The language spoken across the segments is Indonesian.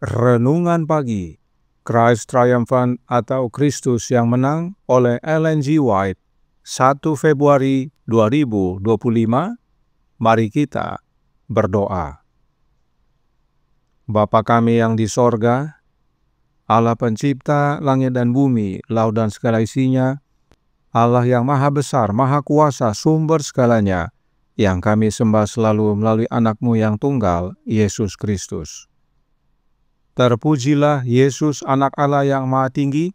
Renungan Pagi, Christ Triumphant atau Kristus yang Menang oleh Ellen G. White, 1 Februari 2025. Mari kita berdoa. Bapa kami yang di sorga, Allah pencipta langit dan bumi, laut dan segala isinya, Allah yang maha besar, maha kuasa, sumber segalanya, yang kami sembah selalu melalui anak-Mu yang tunggal, Yesus Kristus. Terpujilah Yesus, anak Allah yang maha tinggi,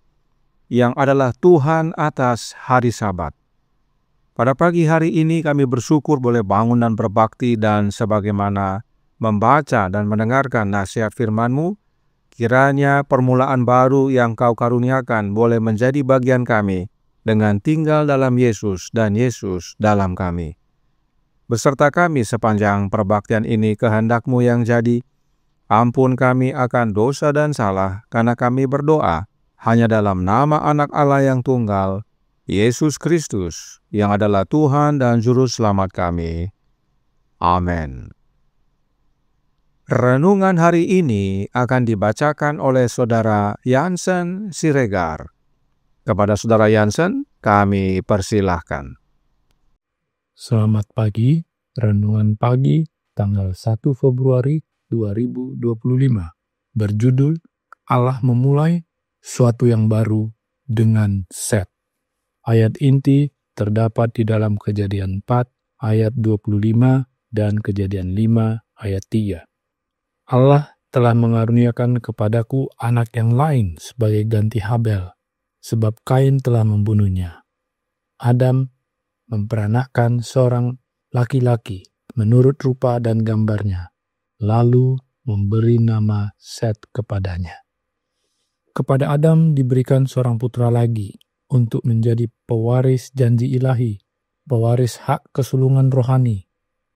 yang adalah Tuhan atas hari Sabat. Pada pagi hari ini kami bersyukur boleh bangun dan berbakti, dan sebagaimana membaca dan mendengarkan nasihat firman-Mu, kiranya permulaan baru yang Kau karuniakan boleh menjadi bagian kami, dengan tinggal dalam Yesus dan Yesus dalam kami. Beserta kami sepanjang perbaktian ini kehendak-Mu yang jadi. Ampun kami akan dosa dan salah, karena kami berdoa hanya dalam nama Anak Allah yang tunggal, Yesus Kristus, yang adalah Tuhan dan Juru Selamat kami. Amin. Renungan hari ini akan dibacakan oleh Saudara Jansen Siregar. Kepada Saudara Jansen, kami persilahkan. Selamat pagi, Renungan Pagi, tanggal 1 Februari 2025, berjudul Allah memulai suatu yang baru dengan Set. Ayat inti terdapat di dalam Kejadian 4 ayat 25 dan Kejadian 5 ayat 3. Allah telah mengaruniakan kepadaku anak yang lain sebagai ganti Habel, sebab Kain telah membunuhnya. Adam memperanakkan seorang laki-laki menurut rupa dan gambarnya, lalu memberi nama Set kepadanya. Kepada Adam diberikan seorang putra lagi untuk menjadi pewaris janji ilahi, pewaris hak kesulungan rohani.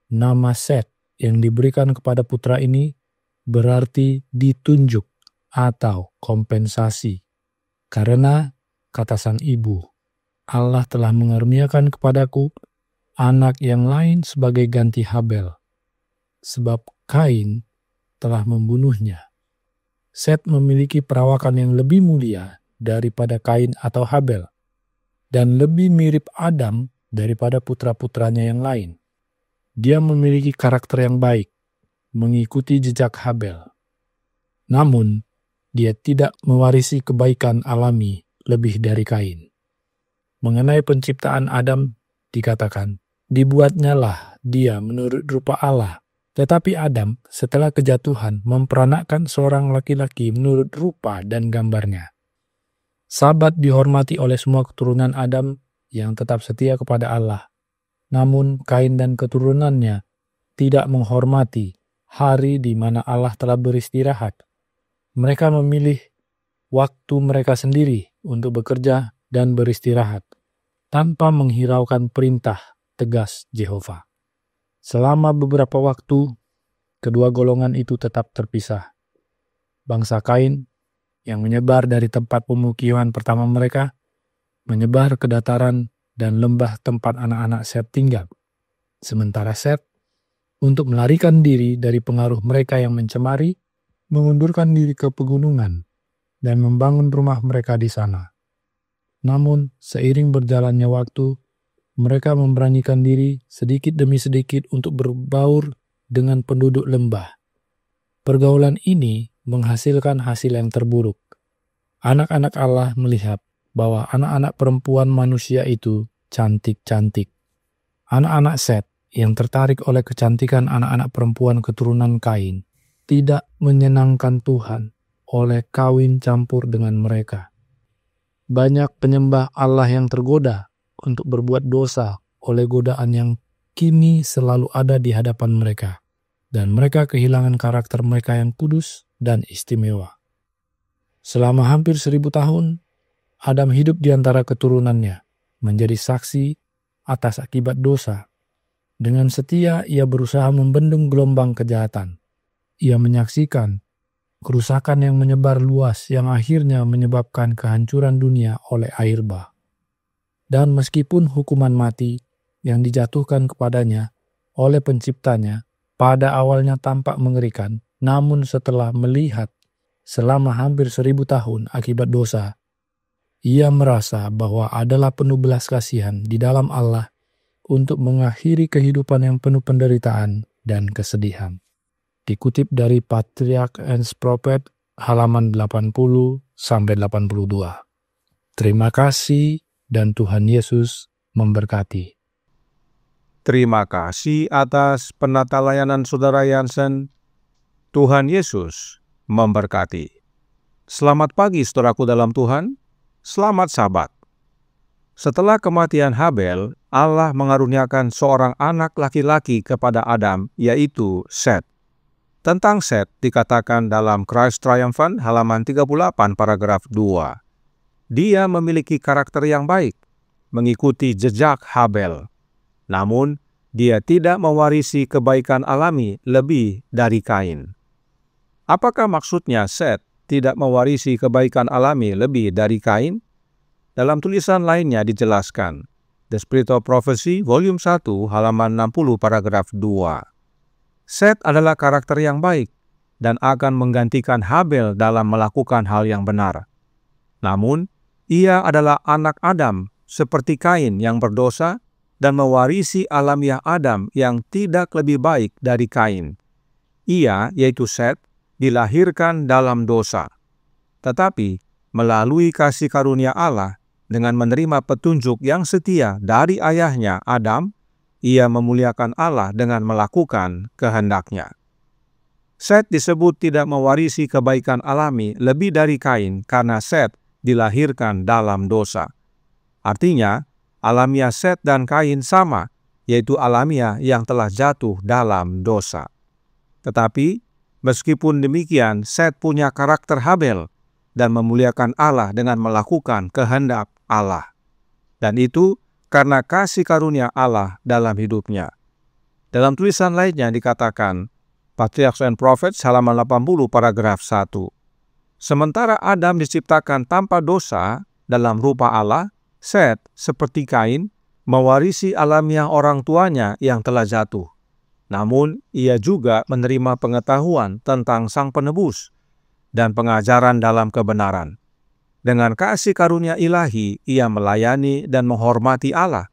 Nama Set yang diberikan kepada putra ini berarti ditunjuk atau kompensasi. Karena kata sang ibu, Allah telah mengaruniakan kepadaku anak yang lain sebagai ganti Habel, sebab Kain telah membunuhnya. Set memiliki perawakan yang lebih mulia daripada Kain atau Habel, dan lebih mirip Adam daripada putra-putranya yang lain. Dia memiliki karakter yang baik, mengikuti jejak Habel. Namun, dia tidak mewarisi kebaikan alami lebih dari Kain. Mengenai penciptaan Adam, dikatakan, dibuatnyalah dia menurut rupa Allah. Tetapi Adam setelah kejatuhan memperanakkan seorang laki-laki menurut rupa dan gambarnya. Sabat dihormati oleh semua keturunan Adam yang tetap setia kepada Allah. Namun Kain dan keturunannya tidak menghormati hari di mana Allah telah beristirahat. Mereka memilih waktu mereka sendiri untuk bekerja dan beristirahat, tanpa menghiraukan perintah tegas Yehova. Selama beberapa waktu, kedua golongan itu tetap terpisah. Bangsa Kain yang menyebar dari tempat pemukiman pertama mereka, menyebar ke dataran dan lembah tempat anak-anak Set tinggal. Sementara Set, untuk melarikan diri dari pengaruh mereka yang mencemari, mengundurkan diri ke pegunungan dan membangun rumah mereka di sana. Namun, seiring berjalannya waktu, mereka memberanikan diri sedikit demi sedikit untuk berbaur dengan penduduk lembah. Pergaulan ini menghasilkan hasil yang terburuk. Anak-anak Allah melihat bahwa anak-anak perempuan manusia itu cantik-cantik. Anak-anak Set yang tertarik oleh kecantikan anak-anak perempuan keturunan Kain tidak menyenangkan Tuhan oleh kawin campur dengan mereka. Banyak penyembah Allah yang tergoda untuk berbuat dosa oleh godaan yang kini selalu ada di hadapan mereka, dan mereka kehilangan karakter mereka yang kudus dan istimewa. Selama hampir 1000 tahun, Adam hidup di antara keturunannya, menjadi saksi atas akibat dosa. Dengan setia ia berusaha membendung gelombang kejahatan. Ia menyaksikan kerusakan yang menyebar luas yang akhirnya menyebabkan kehancuran dunia oleh air bah. Dan meskipun hukuman mati yang dijatuhkan kepadanya oleh penciptanya pada awalnya tampak mengerikan, namun setelah melihat selama hampir 1000 tahun akibat dosa, ia merasa bahwa adalah penuh belas kasihan di dalam Allah untuk mengakhiri kehidupan yang penuh penderitaan dan kesedihan. Dikutip dari Patriarch and Prophet halaman 80-82. Terima kasih dan Tuhan Yesus memberkati. Terima kasih atas penata layanan Saudara Yansen. Tuhan Yesus memberkati. Selamat pagi saudaraku dalam Tuhan. Selamat Sabat. Setelah kematian Habel, Allah mengaruniakan seorang anak laki-laki kepada Adam, yaitu Set. Tentang Set dikatakan dalam Christ Triumphant halaman 38 paragraf 2. Dia memiliki karakter yang baik, mengikuti jejak Habel. Namun, dia tidak mewarisi kebaikan alami lebih dari Kain. Apakah maksudnya Set tidak mewarisi kebaikan alami lebih dari Kain? Dalam tulisan lainnya dijelaskan, The Spirit of Prophecy, Volume 1, halaman 60, paragraf 2. Set adalah karakter yang baik dan akan menggantikan Habel dalam melakukan hal yang benar. Namun, ia adalah anak Adam seperti Kain yang berdosa dan mewarisi alamiah Adam yang tidak lebih baik dari Kain. Ia, yaitu Set, dilahirkan dalam dosa. Tetapi, melalui kasih karunia Allah, dengan menerima petunjuk yang setia dari ayahnya Adam, ia memuliakan Allah dengan melakukan kehendaknya. Set disebut tidak mewarisi kebaikan alami lebih dari Kain karena Set dilahirkan dalam dosa. Artinya, alamiah Set dan Kain sama, yaitu alamiah yang telah jatuh dalam dosa. Tetapi, meskipun demikian, Set punya karakter Habel dan memuliakan Allah dengan melakukan kehendak Allah. Dan itu karena kasih karunia Allah dalam hidupnya. Dalam tulisan lainnya dikatakan, Patriarch and Prophets halaman 80 paragraf 1. Sementara Adam diciptakan tanpa dosa dalam rupa Allah, Set seperti Kain mewarisi alamiah orang tuanya yang telah jatuh. Namun, ia juga menerima pengetahuan tentang Sang Penebus dan pengajaran dalam kebenaran. Dengan kasih karunia ilahi, ia melayani dan menghormati Allah,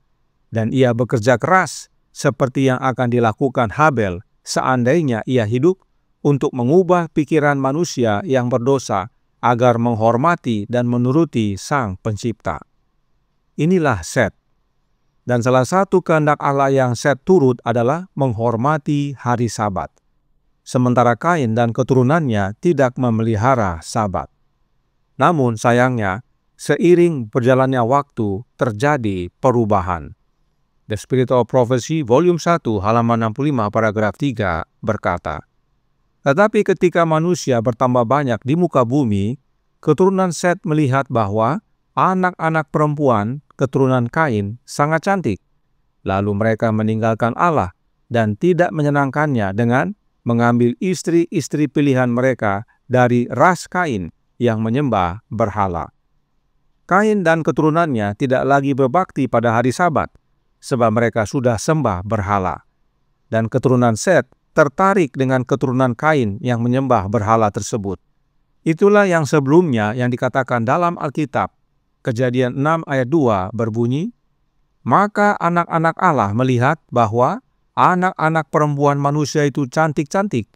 dan ia bekerja keras seperti yang akan dilakukan Habel seandainya ia hidup untuk mengubah pikiran manusia yang berdosa agar menghormati dan menuruti Sang Pencipta. Inilah Set. Dan salah satu kehendak Allah yang Set turut adalah menghormati hari Sabat. Sementara Kain dan keturunannya tidak memelihara Sabat. Namun sayangnya, seiring berjalannya waktu terjadi perubahan. The Spirit of Prophecy, Volume 1, halaman 65, paragraf 3 berkata, tetapi ketika manusia bertambah banyak di muka bumi, keturunan Set melihat bahwa anak-anak perempuan keturunan Kain sangat cantik. Lalu mereka meninggalkan Allah dan tidak menyenangkannya dengan mengambil istri-istri pilihan mereka dari ras Kain yang menyembah berhala. Kain dan keturunannya tidak lagi berbakti pada hari Sabat, sebab mereka sudah sembah berhala. Dan keturunan Set tertarik dengan keturunan Kain yang menyembah berhala tersebut. Itulah yang sebelumnya yang dikatakan dalam Alkitab. Kejadian 6 ayat 2 berbunyi, maka anak-anak Allah melihat bahwa anak-anak perempuan manusia itu cantik-cantik.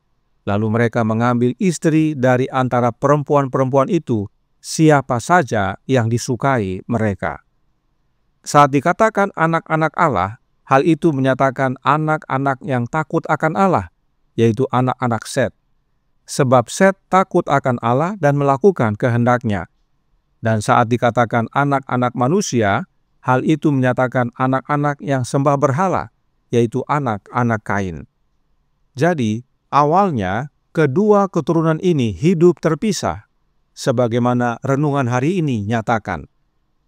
Lalu mereka mengambil istri dari antara perempuan-perempuan itu, siapa saja yang disukai mereka. Saat dikatakan anak-anak Allah, hal itu menyatakan anak-anak yang takut akan Allah, yaitu anak-anak Set. Sebab Set takut akan Allah dan melakukan kehendaknya. Dan saat dikatakan anak-anak manusia, hal itu menyatakan anak-anak yang sembah berhala, yaitu anak-anak Kain. Jadi, awalnya kedua keturunan ini hidup terpisah, sebagaimana renungan hari ini nyatakan.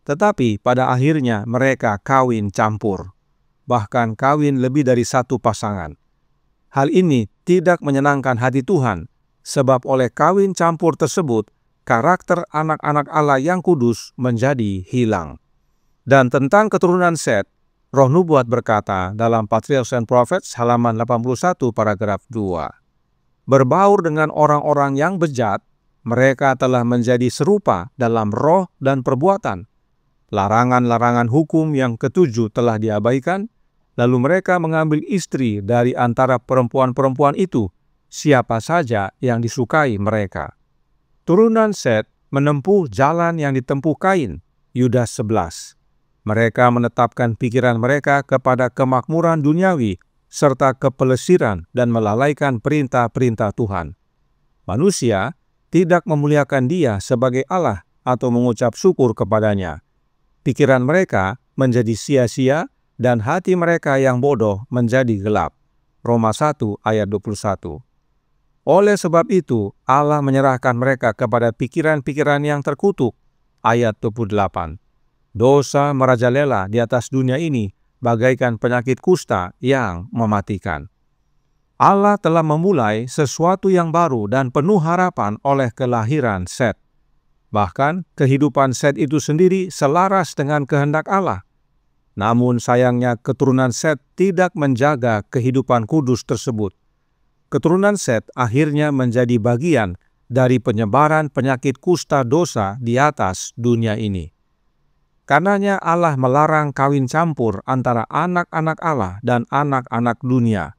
Tetapi pada akhirnya mereka kawin campur, bahkan kawin lebih dari satu pasangan. Hal ini tidak menyenangkan hati Tuhan, sebab oleh kawin campur tersebut, karakter anak-anak Allah yang kudus menjadi hilang. Dan tentang keturunan Set, Roh Nubuat berkata dalam Patriarch and Prophets halaman 81 paragraf 2, berbaur dengan orang-orang yang bejat, mereka telah menjadi serupa dalam roh dan perbuatan. Larangan-larangan hukum yang ketujuh telah diabaikan, lalu mereka mengambil istri dari antara perempuan-perempuan itu, siapa saja yang disukai mereka. Turunan Set menempuh jalan yang ditempuh Kain, Yudas 11. Mereka menetapkan pikiran mereka kepada kemakmuran duniawi serta kepelesiran dan melalaikan perintah-perintah Tuhan. Manusia tidak memuliakan Dia sebagai Allah atau mengucap syukur kepadanya. Pikiran mereka menjadi sia-sia dan hati mereka yang bodoh menjadi gelap. Roma 1 ayat 21. Oleh sebab itu, Allah menyerahkan mereka kepada pikiran-pikiran yang terkutuk. Ayat 28. Dosa merajalela di atas dunia ini bagaikan penyakit kusta yang mematikan. Allah telah memulai sesuatu yang baru dan penuh harapan oleh kelahiran Set. Bahkan kehidupan Set itu sendiri selaras dengan kehendak Allah. Namun sayangnya keturunan Set tidak menjaga kehidupan kudus tersebut. Keturunan Set akhirnya menjadi bagian dari penyebaran penyakit kusta dosa di atas dunia ini. Karenanya Allah melarang kawin campur antara anak-anak Allah dan anak-anak dunia,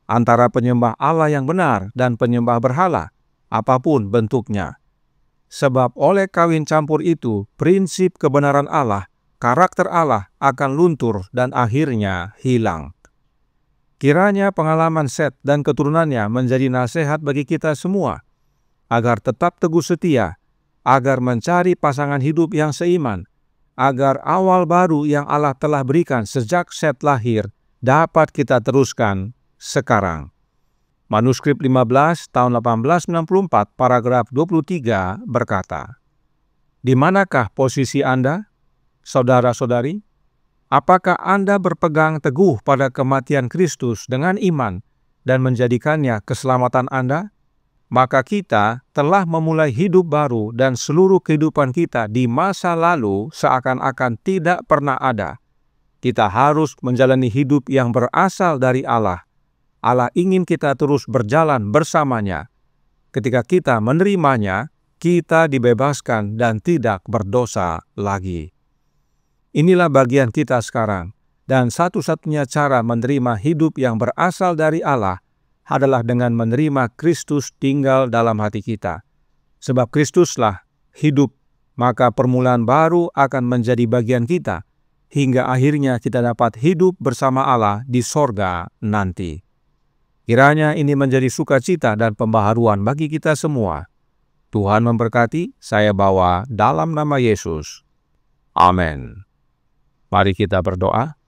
antara penyembah Allah yang benar dan penyembah berhala, apapun bentuknya. Sebab oleh kawin campur itu, prinsip kebenaran Allah, karakter Allah akan luntur dan akhirnya hilang. Kiranya pengalaman Set dan keturunannya menjadi nasihat bagi kita semua, agar tetap teguh setia, agar mencari pasangan hidup yang seiman, agar awal baru yang Allah telah berikan sejak Set lahir dapat kita teruskan sekarang. Manuskrip 15 tahun 1894 paragraf 23 berkata, "Di manakah posisi Anda, saudara-saudari? Apakah Anda berpegang teguh pada kematian Kristus dengan iman dan menjadikannya keselamatan Anda? Maka kita telah memulai hidup baru dan seluruh kehidupan kita di masa lalu seakan-akan tidak pernah ada. Kita harus menjalani hidup yang berasal dari Allah. Allah ingin kita terus berjalan bersamanya. Ketika kita menerimanya, kita dibebaskan dan tidak berdosa lagi. Inilah bagian kita sekarang, dan satu-satunya cara menerima hidup yang berasal dari Allah adalah dengan menerima Kristus tinggal dalam hati kita. Sebab Kristuslah hidup, maka permulaan baru akan menjadi bagian kita, hingga akhirnya kita dapat hidup bersama Allah di sorga nanti. Kiranya ini menjadi sukacita dan pembaharuan bagi kita semua. Tuhan memberkati, saya bawa dalam nama Yesus. Amin. Mari kita berdoa.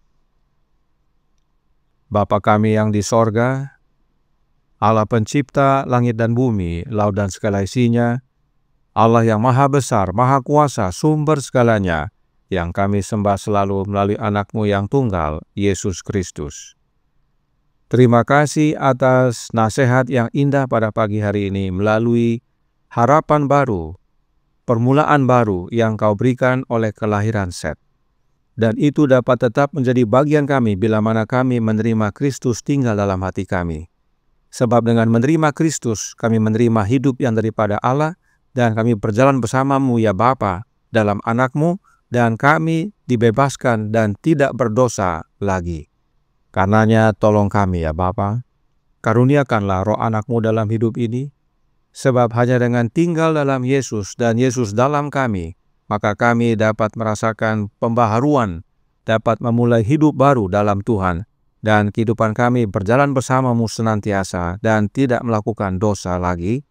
Bapa kami yang di sorga, Allah pencipta langit dan bumi, laut dan segala isinya, Allah yang maha besar, maha kuasa, sumber segalanya, yang kami sembah selalu melalui anak-Mu yang tunggal, Yesus Kristus. Terima kasih atas nasihat yang indah pada pagi hari ini melalui harapan baru, permulaan baru yang Kau berikan oleh kelahiran Set. Dan itu dapat tetap menjadi bagian kami bila mana kami menerima Kristus tinggal dalam hati kami. Sebab dengan menerima Kristus, kami menerima hidup yang daripada Allah, dan kami berjalan bersama-Mu ya Bapa dalam anak-Mu, dan kami dibebaskan dan tidak berdosa lagi. Karenanya tolong kami ya Bapa, karuniakanlah roh anak-Mu dalam hidup ini, sebab hanya dengan tinggal dalam Yesus dan Yesus dalam kami, maka kami dapat merasakan pembaharuan, dapat memulai hidup baru dalam Tuhan, dan kehidupan kami berjalan bersama-Mu senantiasa dan tidak melakukan dosa lagi,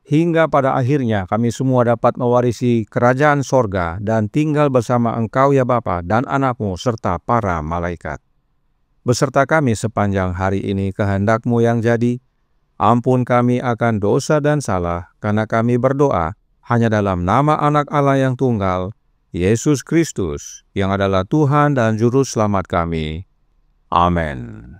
hingga pada akhirnya kami semua dapat mewarisi kerajaan sorga dan tinggal bersama Engkau ya Bapa dan anak-Mu serta para malaikat. Beserta kami sepanjang hari ini kehendak-Mu yang jadi, ampun kami akan dosa dan salah, karena kami berdoa hanya dalam nama anak Allah yang tunggal, Yesus Kristus, yang adalah Tuhan dan Juru Selamat kami. Amin.